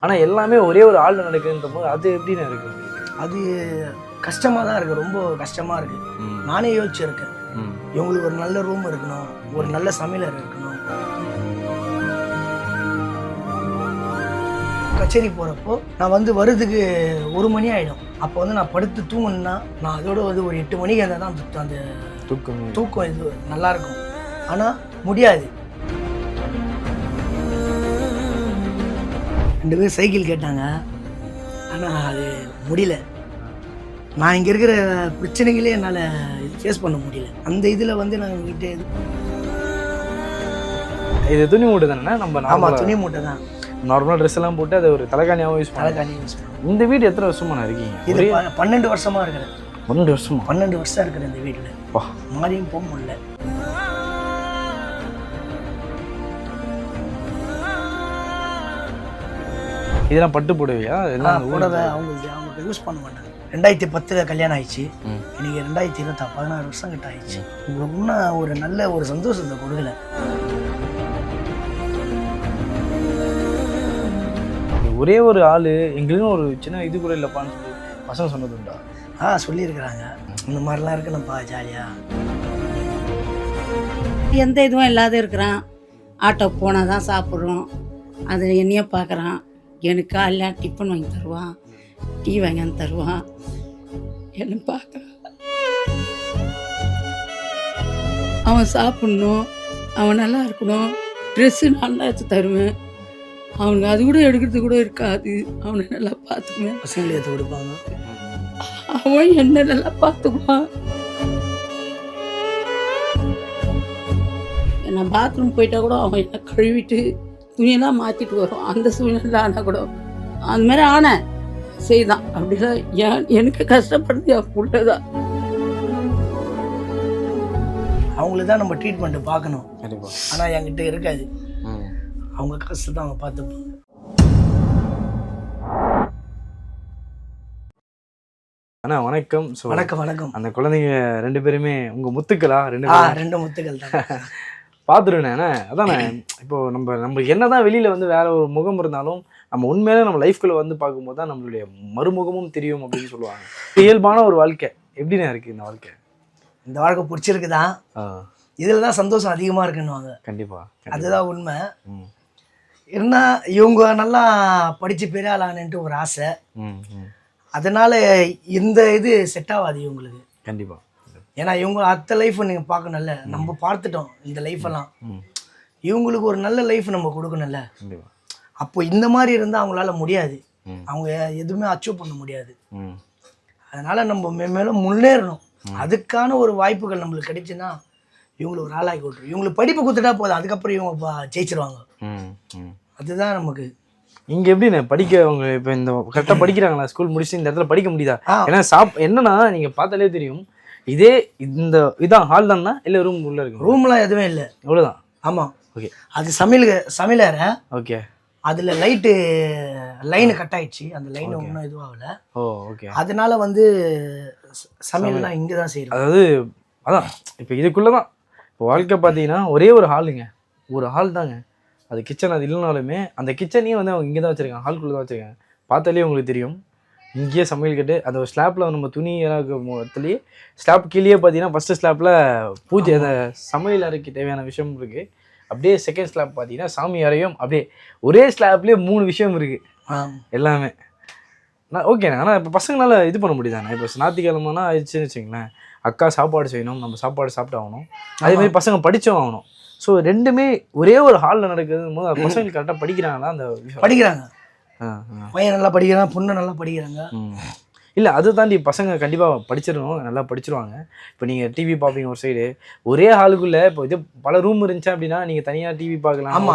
ஆனால் எல்லாமே ஒரே ஒரு ஆள் நடக்குன்ற போது அது எப்படின்னு இருக்கு? அது கஷ்டமாக தான் இருக்குது, ரொம்ப கஷ்டமாக இருக்குது. நானே யோசிச்சிருக்கேன், இவங்களுக்கு ஒரு நல்ல ரூம் இருக்கணும், ஒரு நல்ல சமையலர் இருக்கணும். கச்சேரி போகிறப்போ நான் வந்து வர்றதுக்கு 1 மணி ஆகிடும். அப்போ வந்து நான் படுத்து தூங்கணுன்னா நான் அதோட வந்து ஒரு 8 மணிக்கு இருந்தால் தான் அந்த தூக்கம் இது நல்லாயிருக்கும். ஆனால் முடியாது. 2 பேர் சைக்கிள் கேட்டாங்க, ஆனால் அது முடியல. நான் இங்கே இருக்கிற பிரச்சனைகளே என்னால் ஃபேஸ் பண்ண முடியல. அந்த இதில் வந்து நான் வீட்டு இது துணி மூட்டை தானே? நம்ம ஆமாம், துணி மூட்டை தான். நார்மலாக ட்ரெஸ் எல்லாம் போட்டு அதை ஒரு தலைகாணியாகவும் யூஸ் தலைகாணி யூஸ் பண்ணுவேன். இந்த வீடு எத்தனை வருஷமா நான் இருக்கீங்க? இது 12 வருஷமாக இருக்கிறேன். 12 வருஷமா? 12 வருஷம் இருக்கிறேன் இந்த வீட்டில். மாறியும் போக முடியல. இதெல்லாம் பட்டு போடுவியா? எல்லாம் போடவை அவங்க யூஸ் பண்ண மாட்டாங்க. 2010 கல்யாணம் ஆயிடுச்சு. இன்னைக்கு 2020 16 வருஷம் கிட்ட ஆயிடுச்சு. உங்களுக்கு இன்னும் ஒரு நல்ல ஒரு சந்தோஷத்தை கொடுக்கல. ஒரே ஒரு ஆள் எங்களுக்கும் ஒரு சின்ன இது கூட இல்லைப்பான்னு சொல்லி பசங்க சொன்னது உண்டா? சொல்லியிருக்கிறாங்க. இந்த மாதிரிலாம் இருக்கணும்ப்பா, ஜாலியாக. எந்த இதுவும் இல்லாத இருக்கிறான். ஆட்டோ போனால் தான் சாப்பிட்றோம். அது என்னையே பார்க்குறான். எனக்கு காலைல டிஃபன் வாங்கி தருவான், டீ வாங்கி வந்து தருவான். என்ன பார்க்குறான். அவன் சாப்பிட்ணும், அவன் நல்லா இருக்கணும். ட்ரெஸ்ஸு நல்லா எடுத்து தருவேன். அவனுக்கு அது கூட எடுக்கிறது கூட இருக்காது. அவனை நல்லா பார்த்துக்குவேன். பசங்களை எடுத்து கொடுப்பாங்க. அவன் என்ன நல்லா பார்த்துக்குவான். நான் பாத்ரூம் போயிட்டா கூட அவன் என்ன கழுவிட்டு துணியெல்லாம் மாற்றிட்டு வரும். அந்த சூழ்நிலை ஆனால் கூட அந்த மாதிரி ஆனேன் செய்தான். அப்படிலாம் எனக்கு கஷ்டப்படுறது என் பிள்ளைதான். அவங்களுக்கு தான் நம்ம ட்ரீட்மெண்ட்டு பார்க்கணும். ஆனால் என்கிட்ட இருக்காது. அவங்க கஷ்டத்தை தான் அவங்க பார்த்துப்பாங்க. அண்ணா வணக்கம். வணக்கம். வணக்கம். அந்த குழந்தைங்க 2 பேருமே உங்கள் முத்துக்களா? 2 முத்துக்கள் தான். பார்த்துருவேண்ணே. அதானே இப்போ நம்மளுக்கு என்ன தான் வெளியில் வந்து வேற ஒரு முகம் இருந்தாலும் நம்ம உண்மையிலே நம்ம லைஃப்குள்ளே வந்து பார்க்கும்போது தான் நம்மளுடைய மறுமுகமும் தெரியும் அப்படின்னு சொல்லுவாங்க. இயல்பான ஒரு வாழ்க்கை எப்படிண்ணே இருக்குது இந்த வாழ்க்கை? இந்த வாழ்க்கை பிடிச்சிருக்குதான். இதில் தான் சந்தோஷம் அதிகமாக இருக்குன்னுவாங்க. கண்டிப்பாக அதுதான் உண்மை. என்ன இவங்க நல்லா படித்து பெரிய ஆளானேன்ட்டு ஒரு ஆசை. அதனால் இந்த இது செட் ஆகாது இவங்களுக்கு. கண்டிப்பாக. ஏன்னா இவங்க அடுத்த லைஃப்பை நீங்கள் பார்க்கணும்ல. நம்ம பார்த்துட்டோம் இந்த லைஃப்பெல்லாம். இவங்களுக்கு ஒரு நல்ல லைஃப் நம்ம கொடுக்கணும்ல. அப்போ இந்த மாதிரி இருந்தால் அவங்களால முடியாது. அவங்க எதுவுமே அச்சீவ் பண்ண முடியாது. அதனால் நம்ம மேலும் முன்னேறணும். அதுக்கான ஒரு வாய்ப்புகள் நம்மளுக்கு கிடைச்சுன்னா இவங்களை ஒரு ஆளாக்கி விட்டுரும். இவங்களுக்கு படிப்பு கொடுத்துட்டா போதும், அதுக்கப்புறம் இவங்க ஜெயிச்சிருவாங்க. அதுதான் நமக்கு. இங்கே எப்படிண்ணே படிக்க அவங்க இப்போ இந்த கரெக்டாக படிக்கிறாங்களா? ஸ்கூல் முடிச்சு இந்த இடத்துல படிக்க முடியுதா? ஏன்னா என்னன்னா நீங்கள் பார்த்தாலே தெரியும், இதே இதான் ஹால் தானா இல்லை ரூம் உள்ள இருக்கு? ரூம்லாம் எதுவுமே இல்லை, அவ்வளோதான். ஆமாம். ஓகே. அது சமையலறை. ஓகே. அதில் லைனு கட் ஆயிடுச்சு. அந்த லைன் ஒன்றும் இதுவும் ஆகலை. ஓகே. அதனால வந்து சமையல்லாம் இங்கே தான் செய்யணும். அதாவது அதான் இப்போ இதுக்குள்ளே தான் இப்போ வாழ்க்கை பார்த்தீங்கன்னா ஒரே ஒரு ஹாலுங்க, ஒரு ஹால் தாங்க. அது கிச்சன். அது இல்லைனாலுமே அந்த கிச்சனையும் வந்து அவங்க இங்கே தான் வச்சுருக்காங்க, ஹால்குள்ளே தான் வச்சுருக்காங்க. பார்த்தாலே உங்களுக்கு தெரியும். இங்கேயே சமையல் கட்டு, அந்த ஒரு ஸ்லாப்பில் நம்ம துணி இடத்துலேயே ஸ்லாப் கீழே பார்த்தீங்கன்னா ஃபஸ்ட்டு ஸ்லாப்பில் பூஜை அந்த சமையல் அறைக்கு தேவையான விஷயம் இருக்குது. அப்படியே செகண்ட் ஸ்லாப் பார்த்தீங்கன்னா சாமி அறையும். அப்படியே ஒரே ஸ்லாப்லேயே 3 விஷயம் இருக்குது எல்லாமே. ஓகேண்ணா. ஆனால் இப்போ பசங்களால் இது பண்ண முடியுதாண்ணா? இப்போ ஞாயிற்றுக்கிழமைனா ஆயிடுச்சுன்னு வச்சுங்களேன், அக்கா சாப்பாடு செய்யணும், நம்ம சாப்பாடு சாப்பிட்டு ஆகணும், அதேமாதிரி பசங்க படித்தும் ஆகணும். ஸோ 2மே ஒரே ஒரு ஹாலில் நடக்குதுன்னு போது அது பசங்களுக்கு கரெக்டாக படிக்கிறாங்களா? அந்த படிக்கிறாங்க. பையன் நல்லா படிக்கிறான், பொண்ணு நல்லா படிக்கிறாங்க. இல்லை அது தாண்டி பசங்க கண்டிப்பாக படிச்சிடணும், நல்லா படிச்சிருவாங்க. இப்போ நீங்கள் டிவி பார்ப்பீங்க ஒரு சைடு, ஒரே ஹாலுக்குள்ளே இப்போ இது பல ரூம் இருந்துச்சு அப்படின்னா நீங்கள் தனியாக டிவி பார்க்கலாம்.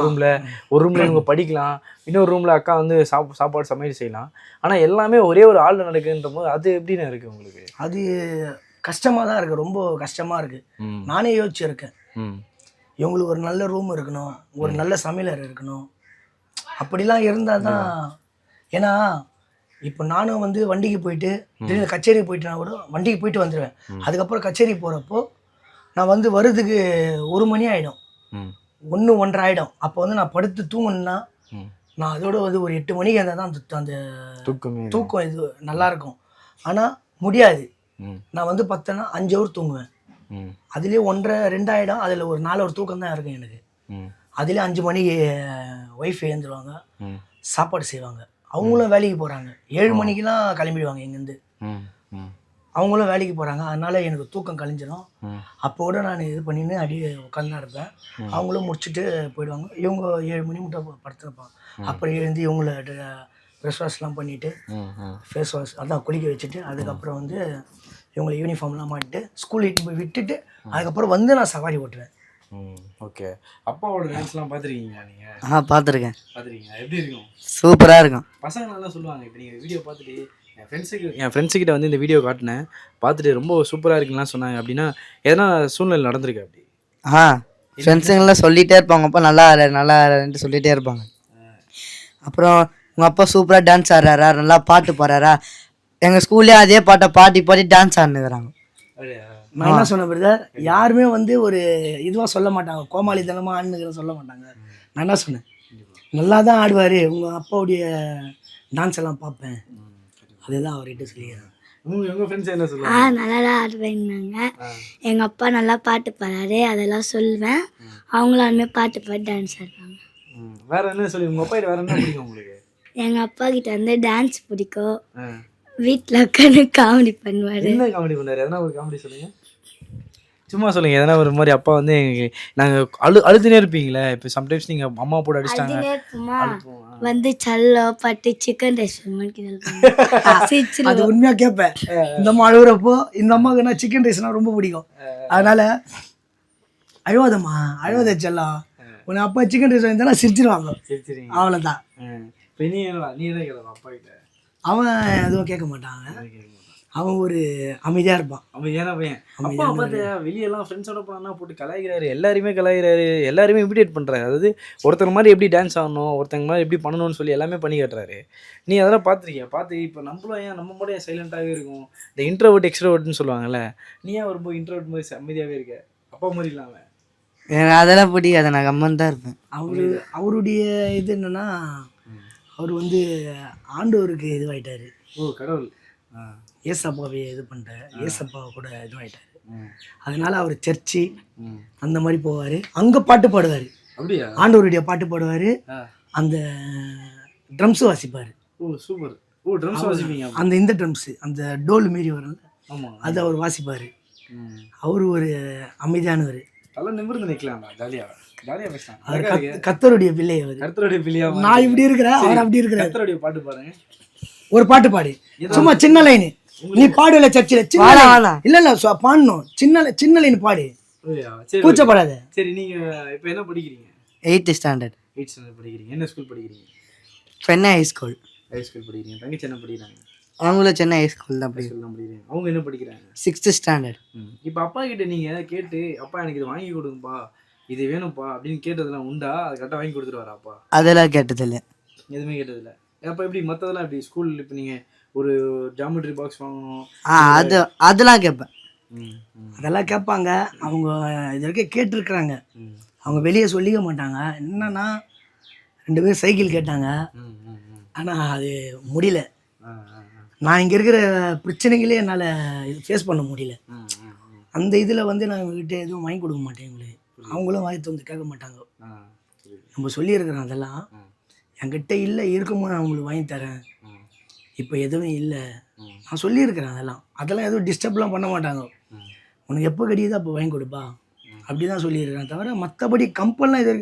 ஒரு ரூமில் இவங்க படிக்கலாம், இன்னொரு ரூமில் அக்கா வந்து சாப்பாடு சமையல் செய்யலாம். ஆனால் எல்லாமே ஒரே ஒரு ஹாலில் நடக்குன்ற போது அது எப்படின்னு இருக்குது உங்களுக்கு? அது கஷ்டமாக தான் இருக்குது, ரொம்ப கஷ்டமாக இருக்குது. நானே யோசிச்சிருக்கேன், இவங்களுக்கு ஒரு நல்ல ரூம் இருக்கணும், ஒரு நல்ல சமையலர் இருக்கணும். அப்படிலாம் இருந்தால் தான். ஏன்னா இப்போ நானும் வந்து வண்டிக்கு போயிட்டு திடீர்னு கச்சேரி போயிட்டுனா கூட வண்டிக்கு போயிட்டு வந்துடுவேன். அதுக்கப்புறம் கச்சேரி போகிறப்போ நான் வந்து வர்றதுக்கு 1 மணி ஆகிடும், 1, 1:30 ஆகிடும். அப்போ வந்து நான் படுத்து தூங்கணுன்னா நான் அதோட வந்து ஒரு 8 மணிக்கு இருந்தால் தான் அந்த தூக்கம் இது நல்லா இருக்கும். ஆனால் முடியாது. நான் வந்து பார்த்தேன்னா 5 ஹவர் தூங்குவேன். அதுலேயே 1.5 2 ஆகிடும். அதில் ஒரு 4 ஹவர் தூக்கம் தான் இருக்கும் எனக்கு. அதுலேயே 5 மணிக்கு ஒய்ஃப் எழுந்துருவாங்க, சாப்பாடு செய்வாங்க. அவங்களும் வேலைக்கு போகிறாங்க. 7 மணிக்கெலாம் கிளம்பிடுவாங்க இங்கேருந்து. அவங்களும் வேலைக்கு போகிறாங்க. அதனால எனக்கு தூக்கம் கழிஞ்சிடும். அப்போட நான் இது பண்ணின்னு அப்படியே உட்காந்து இருப்பேன். அவங்களும் முடிச்சுட்டு போயிடுவாங்க. இவங்க 7 மணி மட்டும் படுத்துருப்பாங்க. அப்புறம் எழுந்து இவங்கள ப்ரெஷ் வாஷ்லாம் பண்ணிவிட்டு ஃபேஸ் வாஷ் அதான் குளிக்க வச்சுட்டு அதுக்கப்புறம் வந்து இவங்களை யூனிஃபார்ம்லாம் மாட்டிட்டு ஸ்கூல் இட்டு போய் விட்டுட்டு அதுக்கப்புறம் வந்து நான் சவாரி ஓட்டுவேன். ஓகே. அப்பாவோட டான்ஸ்லாம் பார்த்துருக்கீங்களா நீங்கள்? பார்த்துருக்கேன். பார்த்துருக்கீங்களா? எப்படி இருக்கும்? சூப்பராக இருக்கும். பசங்க நல்லா சொல்லுவாங்க. இப்போ நீங்கள் வீடியோ பார்த்துட்டு என் ஃப்ரெண்ட்ஸுக்கிட்ட வந்து இந்த வீடியோ காட்டினேன், பார்த்துட்டு ரொம்ப சூப்பராக இருக்குலாம் சொன்னாங்க. அப்படின்னா எதனா சூழ்நிலை நடந்திருக்கு அப்படி? ஃப்ரெண்ட்ஸுங்கெல்லாம் சொல்லிகிட்டே இருப்பாங்க, அப்பா நல்லா ஆடுறேன்ட்டு சொல்லிகிட்டே இருப்பாங்க. அப்புறம் உங்கள் அப்பா சூப்பராக டான்ஸ் ஆடுறாரா, நல்லா பாட்டு பாடுறாரா. எங்கள் ஸ்கூல்லேயே அதே பாட்டை பாடி டான்ஸ் ஆடுனுக்குறாங்க. நான் என்ன சொன்ன பிரதர், யாருமே வந்து ஒரு இதுவாக சொல்ல மாட்டாங்க, கோமாளித்தனமாக ஆடுனுக்கிறேன் சொல்ல மாட்டாங்க. நான் என்ன சொன்னேன், நல்லா தான் ஆடுவார், உங்கள் அப்பாவுடைய டான்ஸ் எல்லாம் பார்ப்பேன். அதுதான் அவர்கிட்ட சொல்லிடுறேன். உங்கள் ஃப்ரெண்ட்ஸ் என்ன சொல்லுவாங்க? நல்லா தான் ஆடுவேன்னாங்க. எங்கள் அப்பா நல்லா பாட்டு பாடுறாரு, அதெல்லாம் சொல்லுவேன். அவங்களாலுமே பாட்டு பாடி டான்ஸ் ஆடுவாங்க. வேற என்ன சொல்லி உங்கள் அப்பா வேற என்ன பிடிக்கும் உங்களுக்கு? எங்கள் அப்பா கிட்ட வந்து டான்ஸ் பிடிக்கும். வீட்டில் உட்காந்து காமெடி பண்ணுவார். என்ன காமெடி பண்ணாரு? எதனா ஒரு காமெடி சொல்லுங்க, சும்மா சொல்லுங்க. எதனா ஒரு மாதிரி அப்பா வந்து நாங்கள் அழுதுனே இருப்பீங்களே, இப்போ சம்டைம்ஸ் நீங்கள் அம்மா போட்டு அடிச்சிட்டாங்க வந்து சல்லோ பட்டு சிக்கன் ரைஸ் அது உண்மையாக கேட்பேன். இந்த அம்மா அழுகுறப்போ இந்த அம்மாவுக்கு நான் சிக்கன் ரைஸ்னால் ரொம்ப பிடிக்கும். அதனால அழுவாதம்மா அழுவாத செல்லம், உன் அப்பா சிக்கன் ரைஸ் வாங்கி தானே சிரிச்சிருவாங்க. அவ்வளோதான். நீ என்ன கேட்கலாம் அப்பா கிட்ட? அவன் எதுவும் கேட்க மாட்டாங்க. அவன் ஒரு அமைதியாக இருப்பான். அமைதியான பையன். அப்பா பார்த்து வெளியெல்லாம் ஃப்ரெண்ட்ஸோட போனா போட்டு கலாய்க்கிறாரு, எல்லாருமே இமிடேட் பண்ணுறாரு. அதாவது ஒருத்தங்க மாதிரி எப்படி டான்ஸ் ஆடணும், ஒருத்தங்க மாதிரி எப்படி பண்ணணும்னு சொல்லி எல்லாமே பண்ணி காட்டுறாரு. நீ அதெல்லாம் பார்த்துருக்கியா? பார்த்து இப்போ நம்ம மட்டும் ஏன் சைலண்ட்டாகவே இருக்கும்? இந்த இன்ட்ரோவர்ட் எக்ஸ்ட்ரோவர்ட்னு சொல்லுவாங்கல்ல, நீ ஏன் ரொம்ப இன்ட்ரோவர்ட் மாதிரி அமைதியாகவே இருக்க? அப்பா மாதிரி இல்லாமல் எனக்கு அதெல்லாம் பிடிக்காது, நான் கம்மன் தான் இருப்பேன். அவருடைய இது என்னன்னா, அவர் வந்து ஆண்டவருக்கு இதுவாயிட்டாரு. கடவுள் ஏசப்பாவை இது பண்ணிட்டார், ஏசப்பாவை கூட இதுவாயிட்டாரு. அதனால அவர் சர்ச்சு அந்த மாதிரி போவார், அங்கே பாட்டு பாடுவார். அப்படியா? ஆண்டவருடைய பாட்டு பாடுவார், அந்த ட்ரம்ஸு வாசிப்பார். சூப்பர். ட்ரம்ஸ் வாசிப்பீங்க? அந்த இந்த ட்ரம்ஸு அந்த டோல் மாரி வரும்ல, அது அவர் வாசிப்பார். அவர் ஒரு அமைதியானவர். அதெல்லாம் நிமிர்ந்து நிற்கலாம்டா, ஜாலியாக பேசலாம். கர்த்தருடைய பிள்ளை அவர். கர்த்தருடைய பிள்ளையா? நான் இப்படி இருக்கிறேன், அவர் அப்படி இருக்கிறார். கர்த்தருடைய பாட்டு பாடுங்க, ஒரு பாட்டு பாடு. சும்மா சின்ன லைனு நீ பாடுல, சர்ச்சில் இல்ல பாடணும். சின்ன லைன் பாடு, கூச்சப்படாத. சரி, நீங்க இப்போ என்ன படிக்கிறீங்க? 8th standard. 8th standard படிக்கிறீங்க. என்ன ஸ்கூல் படிக்கிறீங்க? Chennai high school. படிக்கிறீங்க. தங்கச்சி என்ன படிக்கிறாங்க? அவங்களும் சென்னை ஹை ஸ்கூல் தான் படிக்கிறாங்க. அவங்க என்ன படிக்கிறாங்க? 6th standard. இப்போ அப்பா கிட்ட நீங்க கேட்டு, அப்பா எனக்கு இது வாங்கி கொடுங்கப்பா, இது வேணும்ப்பா அப்படின்னு கேட்டதெல்லாம் உண்டா? அது கரெக்டாக வாங்கி கொடுத்துருவாரா அப்பா? அதெல்லாம் கேட்டதில்லை, எதுவுமே கேட்டதில்லை. அப்போ எப்படி மற்றதெல்லாம் எப்படி? ஸ்கூல் இப்போ நீங்கள் ஒரு ஜாமெட்ரி பாக்ஸ் வாங்கணும், அதெல்லாம் கேட்பேன். அதெல்லாம் கேட்பாங்க. அவங்க இது வரைக்கும் கேட்டிருக்கிறாங்க, அவங்க வெளியே சொல்லிக்க மாட்டாங்க. என்னன்னா 2 பேரும் சைக்கிள் கேட்டாங்க, ஆனால் அது முடியல. நான் இங்கே இருக்கிற பிரச்சனைகளே என்னால் ஃபேஸ் பண்ண முடியல. அந்த இதில் வந்து நான் இவங்ககிட்ட எதுவும் வாங்கி கொடுக்க மாட்டேன். எங்களுக்கு அவங்களும் வாங்கி வந்து கேட்க மாட்டாங்க. நம்ம சொல்லியிருக்கிறோம், அதெல்லாம் என்கிட்ட இல்லை, இருக்கும்போது நான் அவங்களுக்கு வாங்கி தரேன், இப்போ எதுவும் இல்லை நான் சொல்லியிருக்கிறேன். அதெல்லாம் எதுவும் டிஸ்டர்ப்லாம் பண்ண மாட்டாங்க. உனக்கு எப்போ கிடைக்குதோ அப்போ வாங்கி கொடுப்பா, அப்படி தான் சொல்லியிருக்கிறேன். தவிர மற்றபடி கம்பல்லாம் இது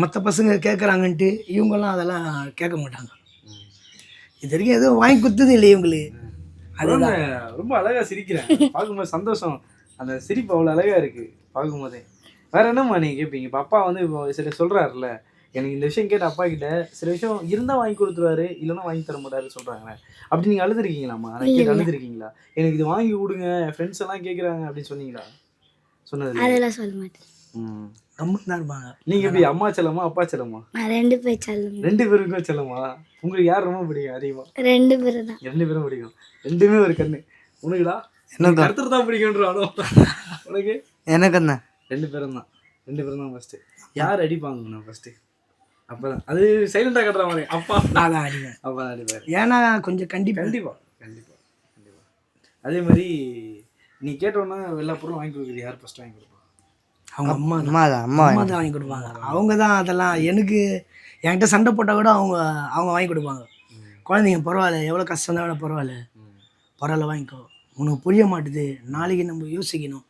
மற்ற பசங்க கேட்குறாங்கன்ட்டு இவங்கெல்லாம் அதெல்லாம் கேட்க மாட்டாங்க. இது வரைக்கும் எதுவும் வாங்கி கொடுத்தது இல்லை இவங்களுக்கு. அதுதான் ரொம்ப அழகாக சிரிக்கிறேன், பார்க்கும்போது சந்தோஷம். அந்த சிரிப்பு அவ்வளோ அழகாக இருக்குது பார்க்கும்போதே. வேறு என்னம்மா நீங்கள் கேட்பீங்க? இப்போ அப்பா வந்து இப்போ சில சொல்கிறாருல்ல, எனக்கு இந்த விஷயம் கேட்ட அப்பா கிட்ட சில விஷயம் இருந்தால் வாங்கி கொடுத்துருவாரு, இல்லைன்னா வாங்கி தர மாட்டாருன்னு சொல்கிறாங்களே, அப்படி நீங்கள் அழுதுருக்கீங்களாம்மா? அதை கேட்டு அழுதுருக்கீங்களா? எனக்கு இது வாங்கி கொடுங்க, என் ஃப்ரெண்ட்ஸ் எல்லாம் கேட்குறாங்க அப்படின்னு சொன்னீங்களா? சொன்னது அதெல்லாம் சொல்ல மாட்டேன். கம்மன் தான் இருப்பாங்க. நீங்கள் எப்படி அம்மா செல்லமா அப்பா செல்லமா? 2 பேர் செல்லம். 2 பேருக்கும் செல்லமா? உங்களுக்கு யார் ரொம்ப பிடிக்கும் அதிகமாக? 2 பேரும் தான். 2 பேரும் பிடிக்கும். 2மே ஒரு கண்ணு. உனக்குடா? எனக்கு கருத்து தான் பிடிக்கும்ன்றானோ உனக்கு? எனக்கு என்ன? 2 பேரும் தான். 2 பேரும் தான் ஃபஸ்ட்டு. யார் அடிப்பாங்கண்ணா ஃபஸ்ட்டு? அப்பதான் அது சைலண்டா கட்டுற மாதிரி அப்பா நான் தான் அடிப்பேன். அப்பா தான் அடிப்பாரு. ஏன்னா கொஞ்சம் கண்டிப்பாக கண்டிப்பா கண்டிப்பா கண்டிப்பா. அதே மாதிரி நீ கேட்டோன்னா எல்லா பொருளும் வாங்கி கொடுக்குறது யார் ஃபர்ஸ்ட் வாங்கி கொடுப்பா? அவங்க அம்மா தான். அம்மா தான் அம்மா அம்மா தான் வாங்கி கொடுப்பாங்க. அவங்க தான் அதெல்லாம் எனக்கு என்கிட்ட சண்டை போட்டால் கூட அவங்க வாங்கி கொடுப்பாங்க. குழந்தைங்க பரவாயில்ல, எவ்வளோ கஷ்டம் தான் பரவாயில்ல, பரவாயில்ல வாங்கிக்கோ, உனக்கு புரிய மாட்டுது, நாளைக்கு நம்ம யோசிக்கணும்,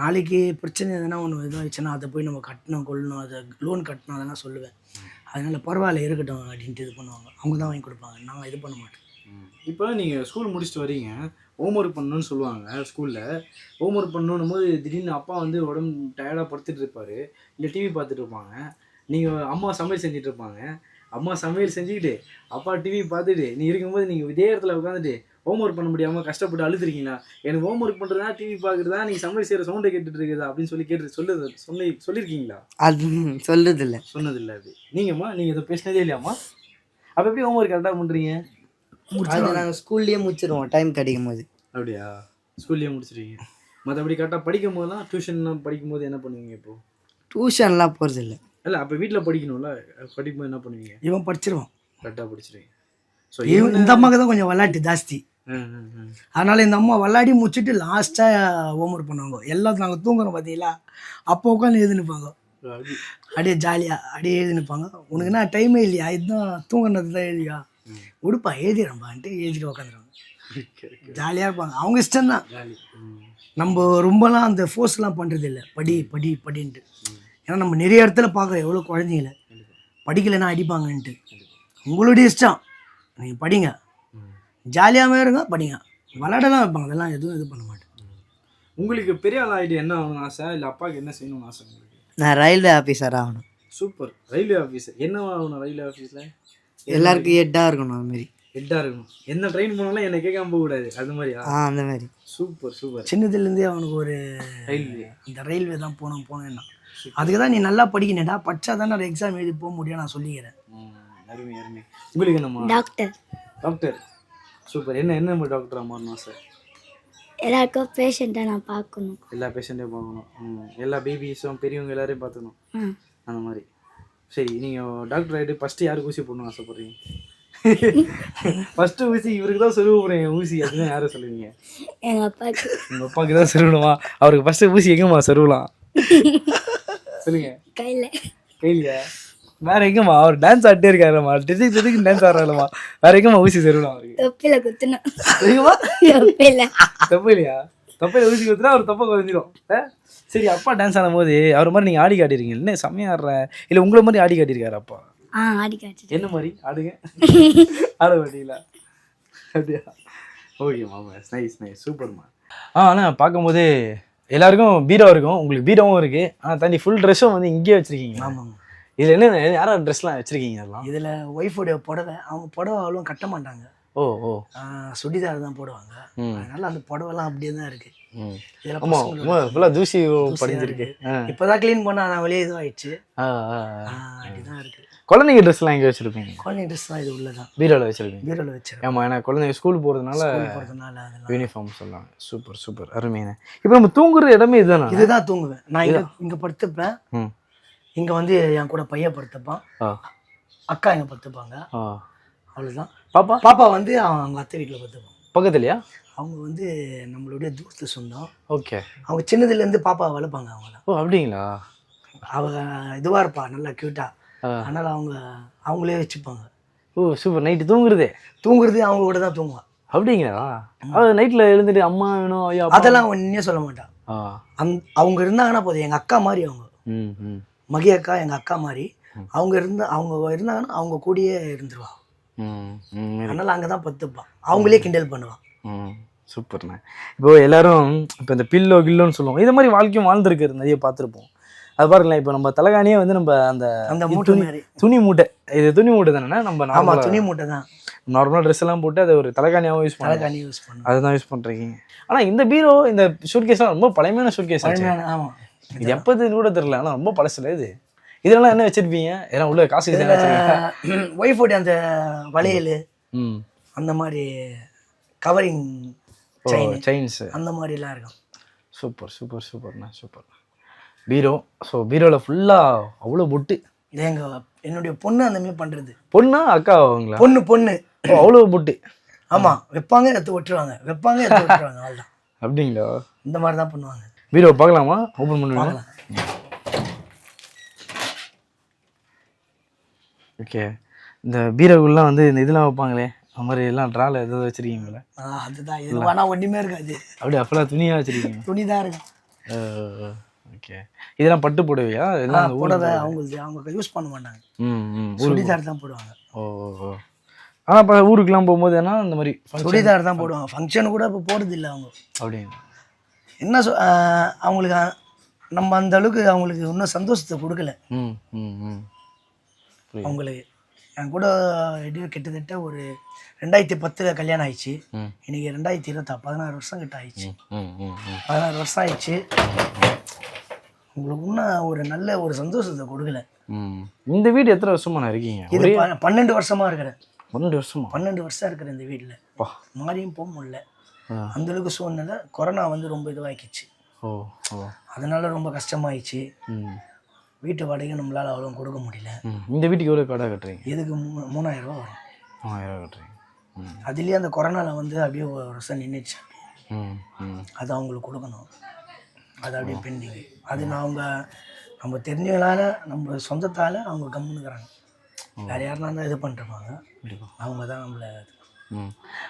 நாளைக்கு பிரச்சனை எதுனா ஒன்று இதாகிடுச்சுன்னா அதை போய் நம்ம கட்டணும் கொள்ளணும், அதை லோன் கட்டணும், அதெல்லாம் சொல்லுவேன். அதனால பரவாயில்ல இருக்கட்டும் அப்படின்ட்டு இது பண்ணுவாங்க. அவங்க தான் வாங்கி கொடுப்பாங்க, நான் இது பண்ண மாட்டேன். இப்போ நீங்கள் ஸ்கூல் முடிச்சுட்டு வரீங்க, ஹோம் ஒர்க் பண்ணணும்னு சொல்லுவாங்க ஸ்கூலில். ஹோம் ஒர்க் பண்ணணும் போது திடீர்னு அப்பா வந்து உடம்பு டயர்டாக படுத்துட்டு இருப்பாரு, இல்லை டிவி பார்த்துட்டு இருப்பாங்க, நீங்கள் அம்மா சமையல் செஞ்சுட்டு இருப்பாங்க. அம்மா சமையல் செஞ்சுக்கிட்டு அப்பா டிவி பார்த்துட்டு நீ இருக்கும்போது நீங்கள் இதே இடத்துல உட்காந்துட்டு ஹோம் ஒர்க் பண்ண முடியாமல் கஷ்டப்பட்டு அழுதுருக்கீங்களா? எனக்கு ஹோம் ஒர்க் பண்ணுறதா டிவி பார்க்குறதா நீங்கள் சமையல் செய்கிற சவுண்டை கேட்டுட்டு இருக்குதா அப்படின்னு சொல்லி சொல்லியிருக்கீங்களா? அது சொல்லுது இல்லை. சொன்னதில்லை. அது நீங்கம்மா நீங்கள் இதை பேசினதே இல்லையாம்மா? அப்போ எப்படி ஹோம் ஒர்க் கரெக்டாக பண்ணுறீங்க? அது நாங்கள் ஸ்கூல்லேயே முடிச்சிருவோம் டைம் கிடைக்கும் போது. அப்படியா? ஸ்கூல்லேயே முடிச்சிருக்கீங்க. மற்றபடி கரெக்டாக படிக்கும் போதெல்லாம் டியூஷன்லாம் படிக்கும்போது என்ன பண்ணுவீங்க இப்போது? டியூஷன்லாம் போகிறது இல்லை. இல்லை அப்போ வீட்டில் படிக்கணும்ல, படிக்கும்போது என்ன பண்ணுவீங்க? இவன் படிச்சிருவான். கரெக்டாக படிச்சிருவீங்க. ஸோ இந்த அம்மாவுக்கு தான் கொஞ்சம் விளையாட்டு ஜாஸ்தி. அதனால் இந்த அம்மா விளையாடி முடிச்சுட்டு லாஸ்ட்டாக ஹோம் ஒர்க் பண்ணுவாங்க. எல்லாத்தையும் நாங்கள் தூங்குறோம் பார்த்தீங்களா, அப்போ உட்காந்து எழுதினுப்பாங்க. அப்படியே ஜாலியாக அப்படியே எழுதினுப்பாங்க. உனக்கு என்ன டைமே இல்லையா, இதுதான் தூங்குறது தான் எழுதியா, உடுப்பா எழுதிடுறப்பான்ட்டு எழுதிட்டு உட்காந்துருவாங்க. ஜாலியாக இருப்பாங்க. அவங்க இஷ்டம்தான். நம்ம ரொம்பலாம் அந்த ஃபோர்ஸ்லாம் பண்ணுறது இல்லை, படி படி படின்ட்டு. ஏன்னா நம்ம நிறைய இடத்துல பார்க்குறோம் எவ்வளோ குழந்தைங்கள படிக்கலைன்னா அடிப்பாங்கன்ட்டு. உங்களுடைய இஷ்டம், நீங்கள் படிங்க, ஜாலியாகவே இருங்க, படிங்க, விளையாடலாம் வைப்பாங்க, அதெல்லாம் எதுவும் இது பண்ண மாட்டேன். உங்களுக்கு பெரிய ஆள் ஆகிட்டு என்ன ஆகணும்னு ஆசை, இல்லை அப்பாவுக்கு என்ன செய்யணும்னு ஆசை உங்களுக்கு? நான் ரயில்வே ஆஃபீஸர் ஆகணும். சூப்பர். ரயில்வே ஆஃபீஸர் என்ன ஆகணும்? ரயில்வே ஆஃபீஸில் எல்லாருக்கும் ஹெட்டாக இருக்கணும். அதுமாரி ஹெட்டாக இருக்கணும். என்ன ட்ரெயின் போனாலும் என்னை கேட்காம போகக்கூடாது, அது மாதிரியா? அந்த மாதிரி. Super super. சின்னதுலேருந்தே அவனுக்கு ஒரு ரயில்வே, இந்த ரயில்வே தான் போனேன்னா அதுக்கு தான் நீ நல்லா படிக்கணுடா, படித்தா தானே ஒரு எக்ஸாம் எழுதி போக முடியும் நான் சொல்லிக்கிறேன். அருமை அருமை. உங்களுக்கு என்னம்மா? டாக்டர். டாக்டர். சூப்பர். என்ன டாக்டராக மாறணும் சார்? எல்லாருக்கும் பேஷண்ட்டை நான் பார்க்கணும், எல்லா பேஷண்ட்டையும் பார்க்கணும், எல்லா பேபிஸும் பெரியவங்க எல்லாரையும் பார்த்துக்கணும், அந்த மாதிரி. சரி, நீங்கள் டாக்டர் ஆகிட்டு ஃபஸ்ட்டு யாருக்கு ஊசி போடணும்னு ஆசைப்படுறீங்க? ஃபஸ்ட்டு ஊசி இவருக்கு தான் சொல்லுவ போகிறேன் ஊசி, அதுதான் யாரை சொல்லுவீங்க? எங்கள் அப்பாவுக்கு. உங்கள் அப்பாவுக்கு தான் சொருவணுமா? அவருக்கு ஃபஸ்ட்டு ஊசி எங்கேம்மா சொருவலாம் சொல்லுங்க. கையிலையா? வேற எங்கம்மா? அவர் டான்ஸ் ஆடிட்டே இருக்காருமா, டிஸ்ட்ரிக்ட் டான்ஸ் ஆடுறாருமா, வேற எங்கம்மா ஊசி சொருவலாம் அவருக்கு? தொப்பில குத்தணும். எங்கம்மா? தொப்பை இல்லையா? தொப்பையில ஊசி குத்துனா அவர் தொப்பை குறைஞ்சிடும். சரி, அப்பா டான்ஸ் ஆடும் போது அவர் மாதிரி நீங்கள் ஆடி காட்டிருக்கீங்க, என்ன செம்மையாக ஆடுற, இல்லை உங்களை மாதிரி ஆடி காட்டியிருக்காரு அப்பா? ஆடி காட்டு. என்ன மாதிரி ஆடுங்க? ஆட மாட்டீங்களா? அப்படியா? ஓகே மாமா, நைஸ் நைஸ், சூப்பர்மா. ஆனால் பார்க்கும்போது எல்லாருக்கும் பீரோ இருக்கும், உங்களுக்கு பீரோவும் இருக்குது, ஆனால் தாண்டி ஃபுல் ட்ரெஸ்ஸும் வந்து இங்கேயே வச்சுருக்கீங்க. ஆமாம். இதில் என்ன யாரும் ட்ரெஸ்லாம் வச்சுருக்கீங்க? அதெல்லாம் இதில் ஒய்ஃபோடைய புடவை, அவங்க புடவை அவ்வளோ கட்ட மாட்டாங்க. ஓ ஓ. சுடிதார் தான் போடுவாங்க. அதனால அந்த புடவைலாம் அப்படியே தான் இருக்குது. ஆமாம், ஃபுல்லாக தூசி படிஞ்சிருக்கு. இப்போதான் க்ளீன் பண்ணால் நான் வெளியே இதுவாகிடுச்சு. அப்படிதான் இருக்குது. குழந்தைங்க ட்ரெஸ்லாம் எங்கே வச்சுருப்பீங்க? குழந்தைங்க ட்ரெஸ் தான் இது உள்ளதான் பீரோவில் வச்சுருப்பீங்க. பீரோவில் வச்சிருக்கேன். ஆமாம், ஏன்னா குழந்தைங்க ஸ்கூல் போகிறதுனால அதெல்லாம் யூனிஃபார்ம் சொல்லலாம். சூப்பர் சூப்பர், அருமையான. இப்போ நம்ம தூங்குற இடமே இதுதானா? இதுதான் தூங்குவேன் நான். இங்கே படுத்துப்பேன். இங்கே வந்து என் கூட பையன் படுத்துப்பான், அக்கா இங்கே படுத்துப்பாங்க, அவ்வளோதான். பாப்பா வந்து அவங்க அத்தை வீட்டில் படுத்துப்பான். பக்கத்துலையா? அவங்க வந்து நம்மளுடைய தூரத்து சொந்தம். ஓகே. அவங்க சின்னதுலேருந்து பாப்பா வளர்ப்பாங்க அவங்க தான். ஓ அப்படிங்களா? அவங்க இதுவாக இருப்பா, நல்லா க்யூட்டாக, அதனால் அவங்களே வச்சுப்பாங்க. ஓ சூப்பர். நைட்டு தூங்குறது அவங்க கூட தான் தூங்குவான். அப்படிங்களா? அது நைட்டில் எழுந்துட்டு அம்மா வேணும் ஐயோ அதெல்லாம் ஒன்றே சொல்ல மாட்டான். அவங்க இருந்தாங்கன்னா போதும், எங்கள் அக்கா மாதிரி அவங்க. மகி அக்கா எங்கள் அக்கா மாதிரி. அவங்க இருந்தாங்கன்னா அவங்க கூடயே இருந்துருவா. அதனால் அங்கே தான் பத்துப்பான், அவங்களே கிண்டல் பண்ணுவான். சூப்பர்ண்ணே. இப்போ எல்லாரும் இப்போ இந்த பில்லோ கில்லோன்னு சொல்லுவோம், இது மாதிரி வாழ்க்கையும் வாழ்ந்துருக்குறது நிறைய பார்த்துருப்போம். அது பாருங்களேன், இப்போ நம்ம தலைகாணியே வந்து நம்ம அந்த மூட்டை துணி மூட்டை, இது துணி மூட்டை தானே? நம்ம ஆமாம், துணி மூட்டை தான். நார்மலாக ட்ரெஸ் எல்லாம் போட்டு அதை ஒரு தலைகாணியாகவும் யூஸ் பண்ணுவோம், அதுதான் யூஸ் பண்ணுறீங்க. ஆனால் இந்த பீரோ, இந்த ஷூட்கேஸ்லாம் ரொம்ப பழமையான ஷூட்கேஸ். ஆமாம், இது எப்போது கூட தெரியல, ஆனால் ரொம்ப பழசுல இது. இதெல்லாம் என்ன வச்சிருப்பீங்க? ஏன்னா உள்ள காசு ஒய்ஃபோடைய அந்த வளையல், அந்த மாதிரி கவரிங் செயின்ஸ், அந்த மாதிரிலாம் இருக்கும். சூப்பர் சூப்பர் சூப்பர்ண்ணா, சூப்பர். பீரோ. ஸோ பீரோவில் ஃபுல்லாக அவ்வளோ பொட்டு. என்னுடைய பொண்ணு அந்த மாதிரி பண்ணுறது. பொண்ணா அக்கா அவங்களா? பொண்ணு அவ்வளோ புட்டு. ஆமாம், வைப்பாங்க எடுத்து விட்டுருவாங்க, வைப்பாங்க எடுத்து விட்டுருவாங்க, அவ்வளோதான். அப்படிங்களா? இந்த மாதிரி தான் பண்ணுவாங்க. பீரோ பார்க்கலாமா? ஓப்பன் பண்ணுவாங்க. பார்க்கலாம். ஓகே. இந்த பீரோக்குள்ளலாம் வந்து இந்த இதெல்லாம் வைப்பாங்களே, அந்த மாதிரி எல்லாம் ட்ரால எதாவது வச்சுருக்கீங்களா? அதுதான் இது வேணா ஒன்றுமே இருக்காது. அப்படி அப்பெல்லாம் துணியாக வச்சுருக்கீங்க? துணி தான் இருக்கும். ஓகே. இதெல்லாம் பட்டு புடவையா? இதெல்லாம் புடவை அவங்களுக்கு அவங்க யூஸ் பண்ண மாட்டாங்க, சுடிதார் தான் போடுவாங்க. ஓ. ஆனால் இப்போ ஊருக்குலாம் போகும்போது ஏன்னா இந்த மாதிரி சுடிதார் தான் போடுவாங்க. ஃபங்க்ஷனு கூட இப்போ போடுறது இல்லை அவங்க. அப்படிங்க. என்ன அவங்களுக்கு நம்ம அந்த அளவுக்கு அவங்களுக்கு இன்னும் சந்தோஷத்தை கொடுக்கல. அவங்களுக்கு என் கூட கிட்டத்தட்ட ஒரு 2010 கல்யாணம் ஆயிடுச்சு. இன்னைக்கு 2020, 16 வருஷம் கிட்ட ஆயிடுச்சு. 16 வருஷம் ஆயிடுச்சு. உங்களுக்கு இன்னும் ஒரு நல்ல ஒரு சந்தோஷத்தை கொடுக்கல. இந்த வீடு எத்தனை வருஷமா இருக்கீங்க? இது 12 வருஷமா இருக்கிறேன். 12 வருஷமா? 12 வருஷம் இருக்கிறேன் இந்த வீட்டில். மாறியும் போக முடியல. அந்த அளவுக்கு சூழ்நிலை. கொரோனா வந்து ரொம்ப இதுவாகிடுச்சு. அதனால ரொம்ப கஷ்டமாயிடுச்சு. வீட்டு வாடகை நம்மளால அவ்வளோ கொடுக்க முடியல. இந்த வீட்டுக்கு எவ்வளோ கடை கட்டுறீங்க? இதுக்கு 3000 ரூபா வரும். 3000 கட்டுறீங்க. அதுலேயே அந்த கொரோனாவில் வந்து அப்படியே ஒரு வருஷம் நின்றுச்சு. அது அவங்களுக்கு கொடுக்கணும். அது அப்படியே பெண்டிங். அது நம்ம தெரிஞ்சவங்களால நம்ம சொந்தத்தால் அவங்க கம்முன்னுக்குறாங்க. வேறு யாருனா தான் இது பண்ணிருப்பாங்க, அவங்க தான் நம்மளை.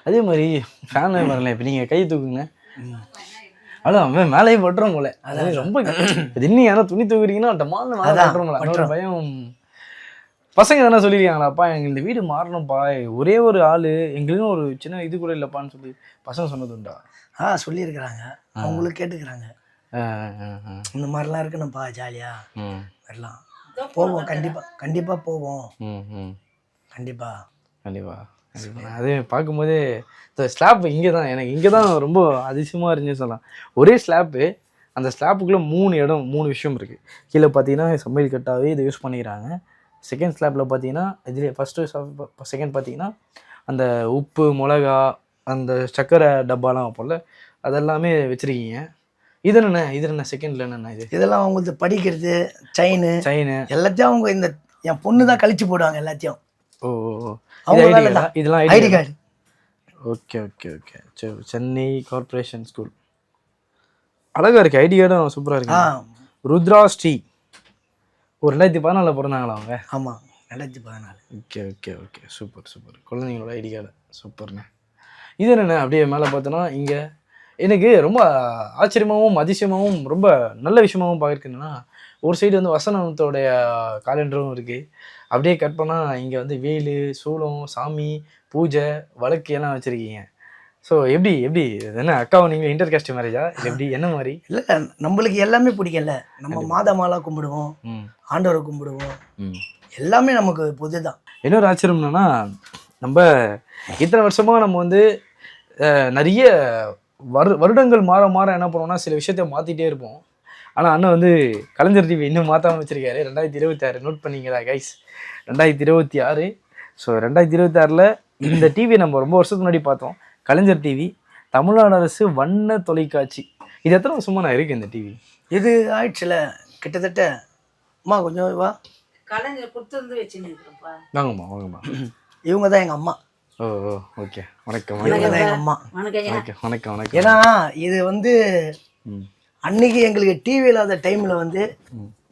அதே மாதிரி ஃபேன் வரல. இப்போ நீங்கள் கை தூக்குங்க, அதான் அவன் மேலேயே பட்டுறோம் போல. அதாவது ரொம்ப இன்னும் யாரும் துணி தூக்குறீங்கன்னா டமால்னு மேலே பட்டுறோம் போல. அதோட பயம். பசங்க தானே சொல்லியிருக்காங்களாப்பா எங்களுக்கு இந்த வீடு மாறணும்ப்பா, ஒரே ஒரு ஆள் எங்களுக்கும் ஒரு சின்ன இது கூட இல்லைப்பான்னு சொல்லி பசங்க சொன்னது உண்டா? சொல்லியிருக்கிறாங்க. அவங்களுக்கு கேட்டுக்கிறாங்க. இந்த மாதிரிலாம் இருக்கணும்ப்பா, ஜாலியா வரலாம், போவோம், கண்டிப்பாக போவோம். கண்டிப்பாக. அதே பார்க்கும்போதே இந்த ஸ்லாப் இங்கே தான் எனக்கு இங்கே தான் ரொம்ப அதிசயமாக இருந்துச்சு சொல்லலாம். ஒரே ஸ்லாப்பு, அந்த ஸ்லாப்புக்குள்ளே 3 விஷயம் இருக்குது. கீழே பார்த்தீங்கன்னா சமையல் கட்டாவே இதை யூஸ் பண்ணிக்கிறாங்க. செகண்ட் ஸ்லாப்பில் பார்த்தீங்கன்னா இதுலேயே ஃபஸ்ட்டு செகண்ட் பார்த்தீங்கன்னா அந்த உப்பு மிளகா அந்த சர்க்கரை டப்பாலாம் வைப்போம்ல, அதெல்லாமே வச்சுருக்கீங்க. இது என்ன செகண்டில் என்னென்ன இதெல்லாம் அவங்களுக்கு படிக்கிறது, செயின் எல்லாத்தையும் அவங்க இந்த என் பொண்ணு தான் கழிச்சு போடுவாங்க எல்லாத்தையும். இதெல்லாம் ID card. Okay. Chennai corporation school அழகா இருக்கு. ஐடி கார்டும் சூப்பராக இருக்கு. ருத்ரா ஸ்ரீ ஒரு 2014 பிறந்தாங்களா அவங்க? ஆமாம், 2014. ஓகே. சூப்பர். குழந்தைங்களோட ஐடி கார்டு சூப்பர்ண்ணே. இது என்னென்ன அப்படியே மேலே பார்த்தோன்னா இங்கே எனக்கு ரொம்ப ஆச்சரியமாகவும் அதிசயமாகவும் ரொம்ப நல்ல விஷயமாகவும் பார்க்குறதுன்னா, ஒரு சைடு வந்து வசனத்தோடைய காலண்டரும் இருக்குது. அப்படியே கட் பண்ணால் இங்கே வந்து வேலு, சூளம், சாமி, பூஜை, வழக்கு எல்லாம் வச்சுருக்கீங்க. ஸோ எப்படி என்ன அக்காவை நீங்கள் இன்டர் காஸ்ட் மேரேஜா இல்லை எப்படி என்ன மாதிரி? இல்லை, நம்மளுக்கு எல்லாமே பிடிக்கல. நம்ம மாதமாலா கும்பிடுவோம், ஆண்டவரை கும்பிடுவோம், எல்லாமே நமக்கு பொது தான். இன்னொரு ஆச்சரியம் என்னன்னா, நம்ம இத்தனை வருஷமாக நம்ம வந்து நிறைய வருடங்கள் மாற என்ன பண்ணுவோம்னா சில விஷயத்த மாற்றிட்டே இருப்போம். ஆனால் அண்ணன் வந்து கலைஞர் டிவி இன்னும் மாற்றாமல் வச்சுருக்காரு. 2026 நோட் பண்ணிங்களா கைஸ்? 2026. ஸோ 2026 இந்த டிவியை நம்ம ரொம்ப வருஷத்துக்கு முன்னாடி பார்த்தோம். கலைஞர் டிவி, தமிழ்நாடு அரசு வண்ண தொலைக்காட்சி. இது எத்தனை வருஷமா நான் இருக்கு இந்த டிவி? இது ஆயிடுச்சுல கிட்டத்தட்ட. அம்மா கொஞ்சம் வா. கலைஞர் கொடுத்து வச்சுருப்பா. வாங்கம்மா. இவங்க தான் எங்கள் அம்மா. ஓகே. வணக்கம். இவங்க தான் எங்கள் அம்மா. வணக்கம். ஏன்னா இது வந்து அன்னைக்கு எங்களுக்கு டிவி இல்லாத டைமில் வந்து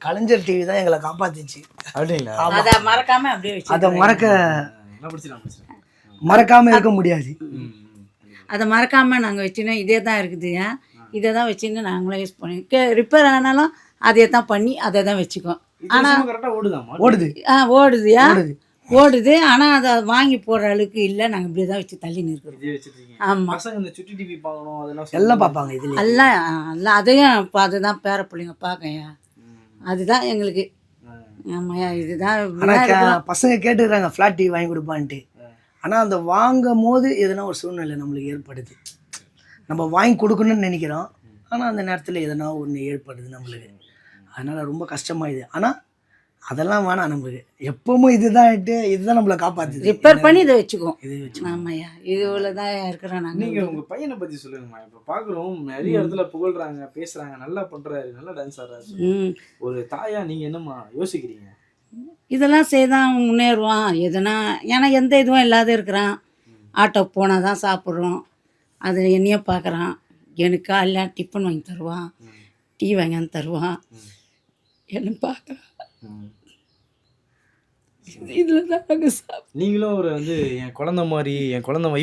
கலைஞர் டிவி தான் எங்களை காப்பாத்துச்சு. அப்படிங்களா? அதை மறக்காம அப்படியே வச்சு அதை மறக்காம இருக்க முடியாது. அதை மறக்காம நாங்கள் வச்சுனோம். இதே தான் இருக்குது. இதை தான் வச்சுன்னு நாங்களும் யூஸ் பண்ணி ரிப்பேர் ஆனாலும் அதே தான் பண்ணி அதை தான் வச்சுக்கோம். ஆனால் ஓடுது. ஆனால் அதை வாங்கி போடுற அளவுக்கு இல்லை. நாங்கள் இப்படியே தான் வச்சு தள்ளி நிற்கிறோம். ஆமாம், எல்லாம் பார்ப்பாங்க. இது எல்லாம் அதையும் இப்போ அதுதான் பேர பிள்ளைங்க பார்க்கையா, அதுதான் எங்களுக்கு. ஆமாய்யா, இதுதான் பசங்க கேட்டுக்கிறாங்க ஃப்ளாட் டிவி வாங்கி கொடுப்பான்ட்டு. ஆனால் அந்த வாங்கும் போது எதனா ஒரு சூழ்நிலை நம்மளுக்கு ஏற்படுது. நம்ம வாங்கி கொடுக்கணும்னு நினைக்கிறோம், ஆனால் அந்த நேரத்தில் எதனா ஒன்று ஏற்படுது நம்மளுக்கு. அதனால் ரொம்ப கஷ்டமாயிடுது. ஆனால் அதெல்லாம் வேணாம், நம்மளுக்கு எப்பவும் இதுதான் நம்மளை காப்பாற்றுது. ரிப்பேர் பண்ணி இதை வச்சுக்குவோம். ஆமாய்யா, இதுல தான் இருக்கிறோம் நாங்கள். நீங்கள் உங்கள் பையனை பற்றி சொல்லுங்கம்மா. இப்போ பார்க்குறோம் நிறைய இடத்துல புகழ்றாங்க, பேசுகிறாங்க, நல்லா பண்ணுறாரு, நல்லா டான்ஸ் ஆடுறாரு. ஒரு தாயா நீங்கள் என்னம்மா யோசிக்கிறீங்க? இதெல்லாம் செய்தான் அவன் முன்னேறுவான். எதுனா ஏன்னா எந்த இதுவும் இல்லாத இருக்கிறான். ஆட்டோ போனால் தான் சாப்பிட்றோம். அது என்னையே பார்க்குறான். எனக்கு காலைல டிஃபன் வாங்கி தருவான், டீ வாங்கி தருவான். என்ன பார்க்குறான். இதில் தான் நாங்கள் நீங்களும் அவர் வந்து என் குழந்தை மாதிரி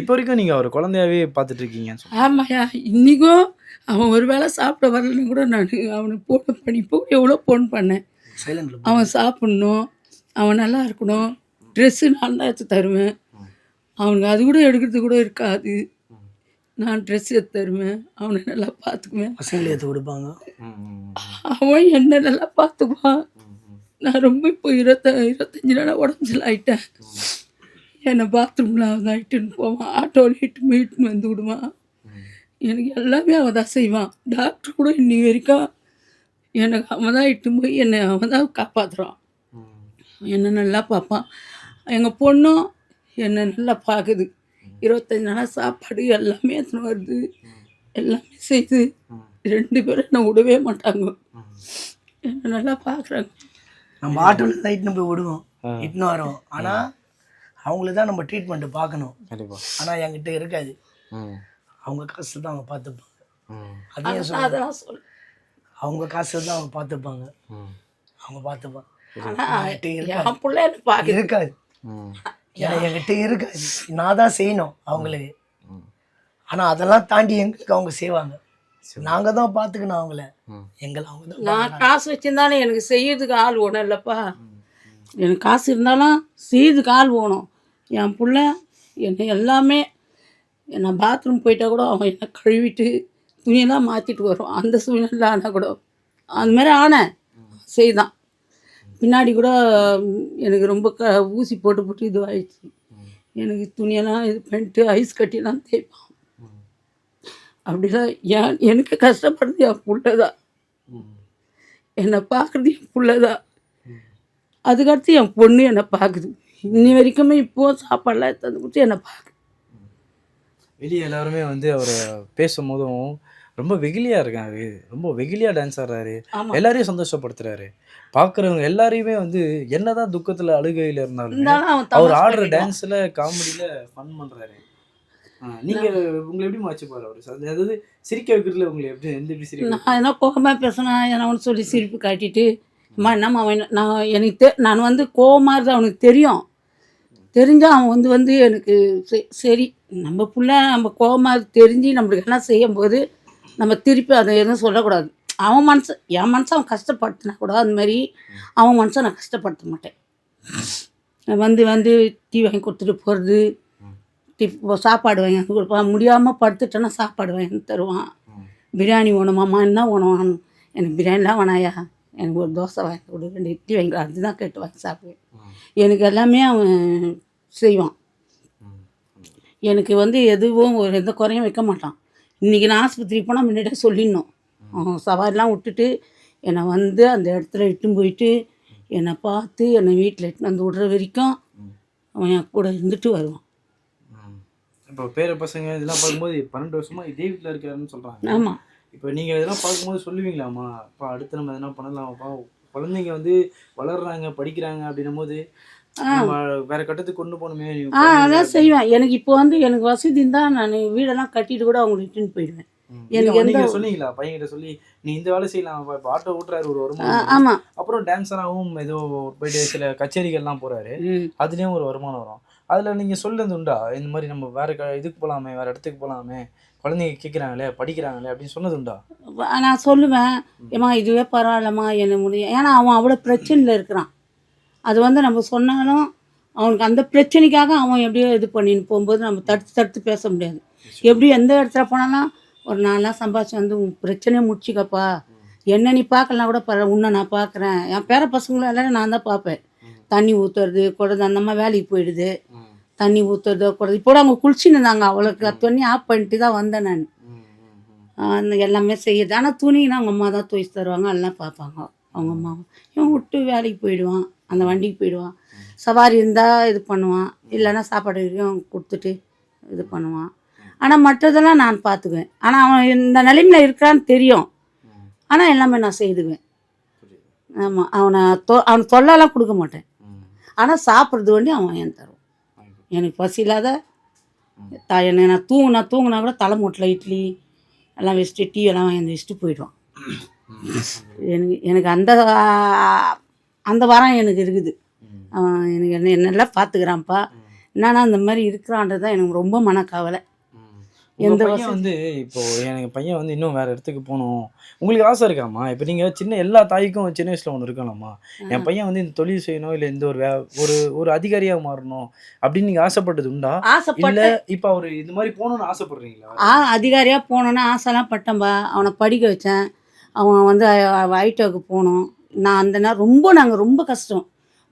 இப்போ வரைக்கும் நீங்கள் அவர் குழந்தையாவே பார்த்துட்டு இருக்கீங்கன்னு சொல்லுங்கள். ஆமாய்யா. இன்றைக்கும் அவன் ஒரு வேளை சாப்பிட வரலன்னு கூட நான் அவனுக்கு ஃபோன் பண்ணி எவ்வளோ ஃபோன் பண்ணேன். சைலண்டில் அவன் சாப்பிட்ணும், அவன் நல்லா இருக்கணும், ட்ரெஸ்ஸு நான் தான் எடுத்து தருவேன். அவனுக்கு அது கூட எடுக்கிறது கூட இருக்காது. நான் ட்ரெஸ் எடுத்து தருவேன், அவனை நல்லா பார்த்துக்குவேன். பசங்களை எடுத்து கொடுப்பாங்க. அவன் என்ன நல்லா பார்த்துக்குவான். நான் ரொம்ப இப்போ 25 நாளாக உடம்பு ஆகிட்டேன். என்னை பாத்ரூமில் அவன் தான் இட்டுன்னு போவான், ஆட்டோவில் இட்டுன்னு வந்து விடுவான். எனக்கு எல்லாமே அவன் தான் செய்வான். டாக்டர் கூட இன்னி வரைக்கும் எனக்கு அவன் தான் இட்டுன்னு போய் என்னை அவன் தான் காப்பாற்றுறான். என்னை நல்லா பார்ப்பான். எங்கள் பொண்ணும் என்னை நல்லா பார்க்குது. 25 நாளாக சாப்பாடு எல்லாமே எடுத்துன்னு வருது, எல்லாமே செய்யுது. 2 பேரும் என்னை விடவே மாட்டாங்க, என்னை நல்லா பார்க்குறாங்க. நம்ம ஆட்டோவில் தான் இட்டுன்னு போய் விடுவோம், இட்டுன்னு வரோம். ஆனால் அவங்களுக்கு தான் நம்ம ட்ரீட்மெண்ட்டு பார்க்கணும். ஆனால் என்கிட்ட இருக்காது. அவங்க காசு தான் அவங்க பார்த்துப்பாங்க. அதையும் சொல்ல, அதெல்லாம் சொல் அவங்க காசு தான் அவங்க பார்த்துப்பாங்க. அவங்க பார்த்துப்பாங்க. என் பிள்ளை என்ன பார்க்க இருக்காது. ஏன்னா என்கிட்ட இருக்காது, நான் தான் செய்யணும் அவங்களுக்கு. ஆனால் அதெல்லாம் தாண்டி எங்களுக்கு அவங்க செய்வாங்க. நாங்கள் தான் பார்த்துக்கணும் அவங்கள. எங்களை அவங்க தான். நான் காசு வச்சுருந்தாலும் எனக்கு செய்யறதுக்கு ஆள் வேணும் இல்லைப்பா. எனக்கு காசு இருந்தாலும் செய்யறதுக்கு ஆள் வேணும். என் பிள்ளை என்னை எல்லாமே, நான் பாத்ரூம் போயிட்டால் கூட அவன் என்னை கழுவிட்டு துணியெல்லாம் மாற்றிட்டு வரும். அந்த சூழ்நிலை ஆனால் கூட அந்த மாதிரி ஆனேன் செய்தான். பின்னாடி கூட எனக்கு ரொம்ப ஊசி போட்டு இதுவாகிடுச்சு. எனக்கு துணியெல்லாம் இது பண்ணிட்டு ஐஸ் கட்டிலாம் தேய்ப்பான். அப்படிலாம் எனக்கு கஷ்டப்படுறது என் பிள்ளை தான். என்னை பார்க்குறது என் பிள்ளை தான். அதுக்கடுத்து என் பொண்ணு என்னை பார்க்குது. இன்னி வரைக்குமே இப்போது சாப்பாடெல்லாம் எடுத்து கொடுத்து என்னை பார்க்குது. வெளியே எல்லாருமே வந்து அவரை பேசும்போதும் ரொம்ப வெகுலியாக இருக்காரு, ரொம்ப வெகுலியாக டான்ஸ் ஆடுறாரு, எல்லாரையும் சந்தோஷப்படுத்துறாரு. பார்க்குறவங்க எல்லாரையுமே வந்து என்னதான் துக்கத்தில் அழுகையில் இருந்தாலும் அவர் ஆடுற டான்ஸில் காமெடியில் ஃபன் பண்ணுறாரு. நீங்கள் உங்களை எப்படி மாச்சுப்பாரு அவர்? அதாவது சிரிக்க வைக்கிறதுல உங்களை எப்படி சிரிக்க? நான் என்ன கோபமாக பேசினா என்ன ஒன்று சொல்லி சிரிப்பு காட்டிட்டு, அம்மா என்னம்மா அவன் நான் வந்து கோபமாக இருந்தால் அவனுக்கு தெரிஞ்சால் அவன் வந்து எனக்கு சரி நம்ம பிள்ளை நம்ம கோபமாக தெரிஞ்சு நம்மளுக்கு என்ன செய்யும்போது நம்ம திருப்பி அதை எதுவும் சொல்லக்கூடாது. அவன் மனசு என் மனசை அவன் கஷ்டப்படுத்தினா கூட அந்த மாதிரி அவன் மனசை நான் கஷ்டப்படுத்த மாட்டேன். வந்து டீ வாங்கி கொடுத்துட்டு போகிறது, சாப்பாடு வாங்கி கொடுப்பான். முடியாமல் படுத்துட்டேன்னா சாப்பாடு வாங்கி தருவான். பிரியாணி வேணுமாம்மா, என்ன வேணும்? எனக்கு பிரியாணிலாம் வேணாயா, எனக்கு ஒரு தோசை வாங்கி கொடு, 2 இட்லி வாங்கி, அதுதான் கேட்டு வாங்கி சாப்பிடுவேன். எனக்கு எல்லாமே அவன் செய்வான். எனக்கு வந்து எதுவும் எந்த குறையும் வைக்க மாட்டான். இன்றைக்கி நான் ஆஸ்பத்திரி போனால் முன்னாடியே சொல்லிடணும். சவாரிலாம் விட்டுட்டு என்னை வந்து அந்த இடத்துல இட்டுன்னு போயிட்டு என்னை பார்த்து என்னை வீட்டில் இட்டுன்னு வந்து விடுற வரைக்கும் அவன் என் கூட இருந்துட்டு வருவான். இப்போ பேர பசங்க இதெல்லாம் பார்க்கும்போது 12 வருஷமாக இதே வீட்டில் இருக்காருன்னு சொல்கிறாங்க. ஆமாம். இப்போ நீங்கள் இதெல்லாம் பார்க்கும்போது சொல்லுவீங்களாம்மா, அப்பா அடுத்து நம்ம எதனா பண்ணலாமாப்பா, குழந்தைங்க வந்து வளர்கிறாங்க படிக்கிறாங்க அப்படின்னும் போது வேற கட்டத்துக்கு கொண்டு போகணுமே? அதான் செய்வேன். எனக்கு இப்போ வந்து எனக்கு வசதி இருந்தால் நான் வீடெல்லாம் கட்டிட்டு கூட அவங்களுக்கு இட்டுன்னு போயிடுவேன். எனக்கு எந்த சொன்னீங்களா பையன்கிட்ட சொல்லி நீ இந்த வேலை செய்யலாம், இப்போ ஆட்டோ ஓட்டுறாரு ஒரு வருமானம். ஆமாம். அப்புறம் டான்ஸராகவும் ஏதோ போயிட்டு சில கச்சேரிகள்லாம் போகிறாரு, அதுலேயும் ஒரு வருமானம் வரும். அதில் நீங்கள் சொல்லுறது உண்டா, இந்த மாதிரி நம்ம வேறு இதுக்கு போகலாமே, வேறு இடத்துக்கு போகலாமே, குழந்தைங்க கேட்குறாங்களே படிக்கிறாங்களே அப்படின்னு சொன்னது உண்டா? நான் சொல்லுவேன், ஏம்மா இதுவே பரவாயில்லம்மா என்ன முடியும். ஏன்னா அவன் அவ்வளோ பிரச்சனையில் இருக்கிறான். அது வந்து நம்ம சொன்னாலும் அவனுக்கு அந்த பிரச்சனைக்காக அவன் எப்படியோ இது பண்ணின்னு போகும்போது நம்ம தடுத்து பேச முடியாது. எப்படி எந்த இடத்துல போனாலும் ஒரு நாளாக சம்பாதிச்சு வந்து உன் பிரச்சனையை முடிச்சிக்கப்பா, என்ன நீ பார்க்கலாம் கூட பரவாயில்ல, உன்னை நான் பார்க்குறேன். என் பேர பசங்களும் எல்லாரும் நான் தான் பார்ப்பேன். தண்ணி ஊற்றுறது குடது, அந்த அம்மா வேலைக்கு போயிடுது, தண்ணி ஊற்றுறதோ குடது. இப்போ அவங்க குளிச்சுன்னு இருந்தாங்க, அவளுக்கு தண்ணி ஆஃப் பண்ணிட்டு தான் வந்தேன் நான். அந்த எல்லாமே செய்யுது. ஆனால் துணினா அவங்க அம்மா தான் துவைச்சு தருவாங்க, எல்லாம் பார்ப்பாங்க அவங்க அம்மா. இவன் விட்டு வேலைக்கு போயிடுவான், அந்த வண்டிக்கு போயிடுவான். சவாரி இருந்தால் இது பண்ணுவான், இல்லைன்னா சாப்பாடு வரைக்கும் கொடுத்துட்டு இது பண்ணுவான். ஆனால் மற்றதெல்லாம் நான் பார்த்துக்குவேன். ஆனால் அவன் இந்த நிலைமையில் இருக்கிறான்னு தெரியும், ஆனால் எல்லாமே நான் செய்துக்குவேன். ஆமாம், அவனை தொல்லலாம் கொடுக்க மாட்டேன். ஆனால் சாப்பிட்றது வேண்டி அவன் வாங்கி தருவான். எனக்கு பசி இல்லாத என்ன நான் தூங்கினா கூட தலைமூட்டில் இட்லி எல்லாம் வச்சுட்டு டீ எல்லாம் வாங்கி வச்சுட்டு போயிடுவான். எனக்கு அந்த வாரம் எனக்கு இருக்குது. அவன் எனக்கு என்னெல்லாம் பார்த்துக்கிறான்ப்பா. என்னன்னா அந்த மாதிரி இருக்கிறான்றது தான் எனக்கு ரொம்ப மனக்கவலை. எந்த பையன் வந்து இப்போ எனக்கு பையன் வந்து இன்னும் வேற இடத்துக்கு போகணும் உங்களுக்கு ஆசை இருக்காமா? இப்போ நீங்கள் சின்ன எல்லா தாய்க்கும் சின்ன வயசில் ஒன்று இருக்கலாமா, என் பையன் வந்து இந்த தொழில் செய்யணும் இல்லை இந்த ஒரு அதிகாரியாக மாறணும் அப்படின்னு நீங்கள் ஆசைப்பட்டது உண்டா? இல்லை இப்போ அவர் இது மாதிரி போகணுன்னு ஆசைப்படுறீங்களா? அதிகாரியாக போகணுன்னு ஆசைலாம் பட்டேன்பா. அவனை படிக்க வச்சேன். அவன் வந்து ஐடிஐக்கு போகணும். நான் அந்த நேரம் நாங்கள் ரொம்ப கஷ்டம்.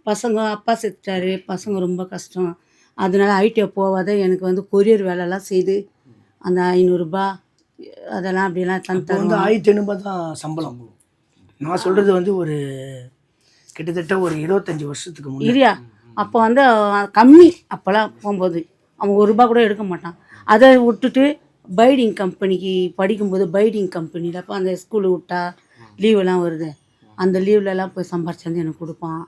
பசங்க அப்பா செத்துட்டாரு, பசங்க ரொம்ப கஷ்டம். அதனால ஐடிஐ போகாத எனக்கு வந்து கொரியர் வேலைலாம் செய்து அந்த 500 ரூபாய் அதெல்லாம் அப்படிலாம் இப்போ வந்து 1500 தான் சம்பளம். நான் சொல்கிறது வந்து ஒரு கிட்டத்தட்ட ஒரு 25 வருஷத்துக்கு முன்னாடி இல்லையா. அப்போ வந்து கம்மி. அப்போல்லாம் போகும்போது அவன் 1 ரூபா கூட எடுக்க மாட்டான். அதை விட்டுட்டு பைடிங் கம்பெனிக்கு படிக்கும்போது பைடிங் கம்பெனியில் அப்போ அந்த ஸ்கூலு விட்டா லீவெல்லாம் வருது. அந்த லீவ்லலாம் போய் சம்பாரிச்சு வந்து எனக்கு கொடுப்பான்.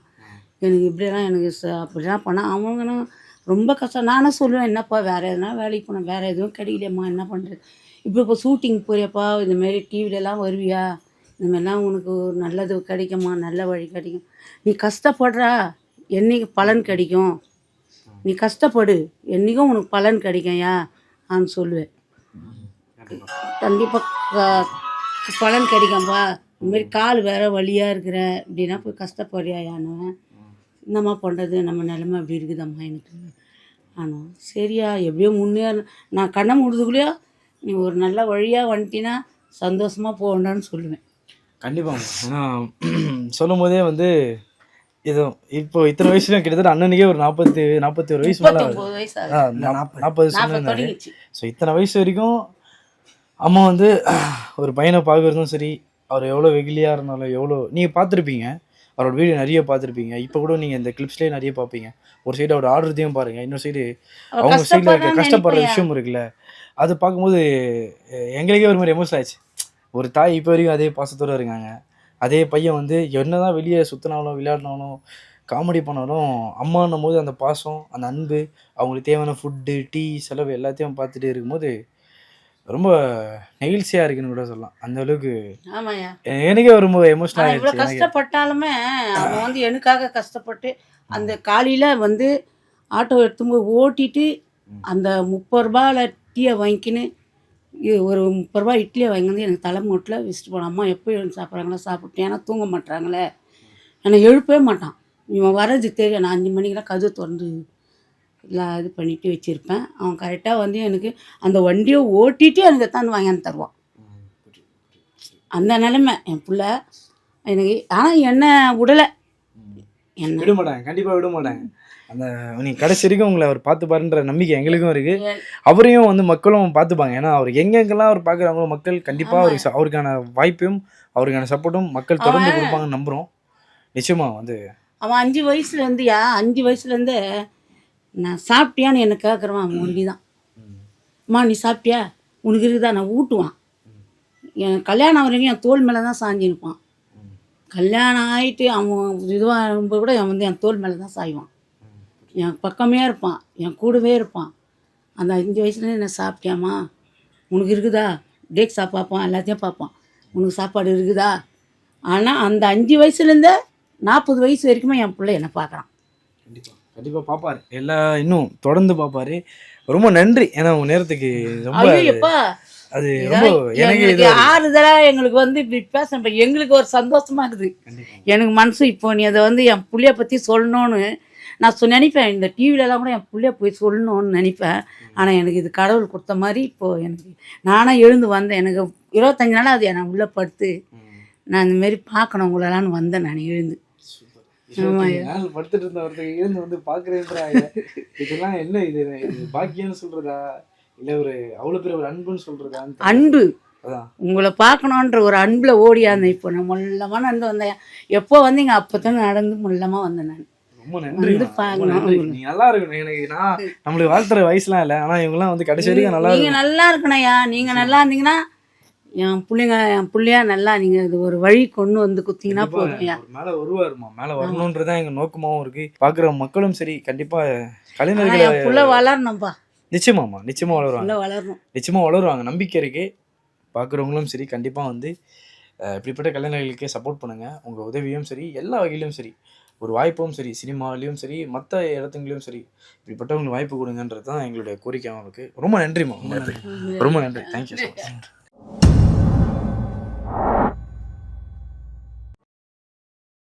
எனக்கு இப்படியெல்லாம் எனக்கு அப்படிலாம் பண்ணால் அவங்களும் ரொம்ப கஷ்டம். நானும் சொல்லுவேன், என்னப்பா வேறு எதுனா வேலைக்கு போனேன், வேறு எதுவும் கிடைக்கலையம்மா, என்ன பண்ணுறது. இப்போ ஷூட்டிங் போறியப்பா, இந்தமாரி டிவிலலாம் வருவியா, இந்தமாரிலாம் உனக்கு ஒரு நல்லது கிடைக்குமா, நல்ல வழி கிடைக்கும். நீ கஷ்டப்படுறா, என்றைக்கு பலன் கிடைக்கும். நீ கஷ்டப்படு, என்றைக்கும் உனக்கு பலன் கிடைக்கும்யா நான் சொல்லுவேன். கண்டிப்பாக பலன் கிடைக்கும்பா. இந்தமாரி கால் வேறு வலியாக இருக்கிற அப்படின்னா போய் கஷ்டப்படுறியா யானுவேன். என்னம்மா பண்ணுறது, நம்ம நிலமை அப்படி இருக்குதம்மா எனக்கு. ஆனால் சரியா எப்படியோ முன்னேற நான் கண்ணை மூடுறதுக்குள்ளேயோ நீ ஒரு நல்ல வழியாக வந்துட்டினா சந்தோஷமாக போகண்டான்னு சொல்லுவேன். கண்டிப்பாக. ஏன்னா சொல்லும் போதே வந்து ஏதோ இப்போ இத்தனை வயசுல கிட்டத்தட்ட அண்ணனுக்கே ஒரு 41 வயசு மேலே 40 சொன்னாரு. ஸோ இத்தனை வயசு வரைக்கும் அம்மா வந்து ஒரு பையனை பார்க்குறதும் சரி, அவர் எவ்வளோ வெகுலியாக இருந்தாலும் எவ்வளோ நீங்கள் பார்த்துருப்பீங்க, அவரோட வீடியோ நிறைய பார்த்துருப்பீங்க. இப்போ கூட நீங்கள் இந்த கிளிப்ஸ்லேயே நிறைய பார்ப்பீங்க. ஒரு சைடு அவர் ஆடுறதையும் பாருங்கள், இன்னொரு சைடு அவங்க சைடில் இருக்க கஷ்டப்படுற விஷயம் இருக்குல்ல, அது பார்க்கும்போது எங்களுக்கே ஒரு மாதிரி எமோஷன் ஆச்சு. ஒரு தாய் இப்போ வரைக்கும் அதே பாசத்தோடு இருக்காங்க. அதே பையன் வந்து என்ன தான் வெளியே சுற்றினாலும் விளையாடினாலும் காமெடி பண்ணாலும் அம்மான்னும் போது அந்த பாசம், அந்த அன்பு, அவங்களுக்கு தேவையான ஃபுட்டு, டீ, செலவு எல்லாத்தையும் பார்த்துட்டு இருக்கும்போது ரொம்ப நெகிழ்ச்சியாக இருக்குன்னு கூட சொல்லலாம். அந்த அளவுக்கு எனக்கே ரொம்ப எமோஷனல் இவ்வளோ ஆயிடுச்சு. கஷ்டப்பட்டாலுமே அவன் வந்து எனக்காக கஷ்டப்பட்டு அந்த காலையில் வந்து ஆட்டோ எடுத்தும்போது ஓட்டிட்டு அந்த 30 ரூபாயில் டீயை வாங்கிக்கின்னு ஒரு 30 ரூபா இட்லியை வாங்கி வந்து எனக்கு தலைமூட்டில் வச்சுட்டு போனான். அம்மா எப்போ எழுந்து சாப்பிட்றாங்களா, சாப்பிட்டு ஏன்னா தூங்க மாட்டுறாங்களே, என்னை எழுப்பவே மாட்டான். இவன் வர்றது தெரியும். நான் 5 மணிக்கெல்லாம் கதவு திறந்து எல்லாம் இது பண்ணிட்டு வச்சுருப்பேன். அவன் கரெக்டாக வந்து எனக்கு அந்த வண்டியை ஓட்டிட்டு எனக்கு தான் வாங்கி தருவான். அந்த நிலைமை என் பிள்ளை எனக்கு. ஆனால் என்ன விடலை, என்ன விட மாட்டாங்க, கண்டிப்பாக விட மாட்டாங்க. அந்த நீங்கள் கடைசி வரைக்கும் உங்களை அவர் பார்த்து பாருன்ற நம்பிக்கை எங்களுக்கும் இருக்குது. அவரையும் வந்து மக்களும் பார்த்துப்பாங்க. ஏன்னா அவர் எங்கெங்கெல்லாம் அவர் பார்க்குறாங்களோ மக்கள் கண்டிப்பாக அவருக்கான வாய்ப்பையும் அவருக்கான சப்போர்ட்டும் மக்கள் தொடர்ந்து கொடுப்பாங்கன்னு நம்புகிறோம். நிச்சயமாக வந்து அவன் 5 வயசுலேருந்துயா 5 வயசுலேருந்து நான் சாப்பிட்டியான்னு என்னை கேட்குறவான். அவன் ஒண்டி தான். அம்மா நீ சாப்பிட்டியா, உனக்கு இருக்குதா, நான் ஊட்டுவான். என் கல்யாணம் வரைக்கும் என் தோல் மேலே தான் சாஞ்சி நிற்பான். கல்யாணம் ஆகிட்டு அவன் இதுவாக இருக்கும்போது கூட அவன் வந்து என் தோல் மேலே தான் சாய்வான். என் பக்கமே இருப்பான், என் கூடவே இருப்பான். அந்த 5 வயசுலேருந்து என்ன சாப்பிட்டியாம்மா, உனக்கு இருக்குதா, டேக் பார்ப்பான், எல்லாத்தையும் பார்ப்பான், உனக்கு சாப்பாடு இருக்குதா. ஆனால் அந்த 5 வயசுலேருந்தே 40 வயசு வரைக்குமே என் பிள்ளை என்னை பார்க்குறான். கண்டிப்பாக பார்ப்பாரு, எல்லாம் இன்னும் தொடர்ந்து பார்ப்பாரு. ரொம்ப நன்றி. ஏன்னா உங்கள் நேரத்துக்கு ரொம்ப அது ரொம்ப எனக்கு ஆறுதலாக எங்களுக்கு வந்து இப்படி பேச எங்களுக்கு ஒரு சந்தோஷமா இருக்குது. எனக்கு மனசு இப்போ நீ அதை வந்து என் பிள்ளைய பற்றி சொல்லணும்னு நான் நினைப்பேன். இந்த டிவிலலாம் கூட என் பிள்ளைய போய் சொல்லணும்னு நினைப்பேன். ஆனால் எனக்கு இது கடவுள் கொடுத்த மாதிரி இப்போது எனக்கு நானாக எழுந்து வந்தேன். எனக்கு 25 நாள் அது நான் உள்ளே படுத்து நான் இந்தமாரி பார்க்கணும் உங்களெல்லாம் வந்தேன். நான் எழுந்து படுத்துட்டு இருந்த ஒருத்தர் எழுந்து வந்து பார்க்குறேன்றாங்க. இதெல்லாம் என்ன, இது பாக்கியம்னு சொல்றதா இல்லை ஒரு அவ்வளோ பெரிய ஒரு அன்புன்னு சொல்றதா? அன்பு, உங்களை பார்க்கணுன்ற ஒரு அன்பில் ஓடியாந்தேன். இப்போ நான் முள்ளமாக நடந்து வந்தேன். எப்போ வந்தீங்க அப்போ தான் நடந்து முள்ளமாக வந்தேன். நான் ரொம்ப நன்றி. நீ நல்லா இருக்கணும். எனக்கு நான் நம்மளுக்கு வாழ்த்துற வயசுலாம் இல்லை, ஆனால் இவங்கெல்லாம் வந்து கடைசி வரைக்கும் நல்லா நீங்கள் நல்லா இருக்கணையா. நீங்கள் நல்லா இருந்தீங்கன்னா என் பிள்ளையா நல்லா நீங்கள் இது ஒரு வழி கொண்டு வந்து குத்திங்கன்னா போதும். அவர் மேல வருவாருமா, மேல வரணுன்றதான் எங்க நோக்கமாவும் இருக்கு. பாக்குற மக்களும் சரி கண்டிப்பா கலைஞர்களை என் புள்ள வளரணும்ப்பா, நிச்சயமாமா, நிச்சயமா வளருவாங்க, புள்ள வளரணும். நிச்சயமா வளருவாங்க, நம்பிக்கை இருக்கு. பாக்குறவங்களும் சரி கண்டிப்பா வந்து இப்படிப்பட்ட கலைஞர்களுக்கே சப்போர்ட் பண்ணுங்க. உங்க உதவியும் சரி, எல்லா வகையிலும் சரி, ஒரு வாய்ப்பும் சரி, சினிமாவிலையும் சரி, மற்ற இடத்துலையும் சரி, இப்படிப்பட்டவங்களுக்கு வாய்ப்பு கொடுங்கன்றது தான் எங்களுடைய கோரிக்கையாகவும் இருக்கு. ரொம்ப நன்றிமா, ரொம்ப நன்றி, தேங்க்யூ ஸோ மச்.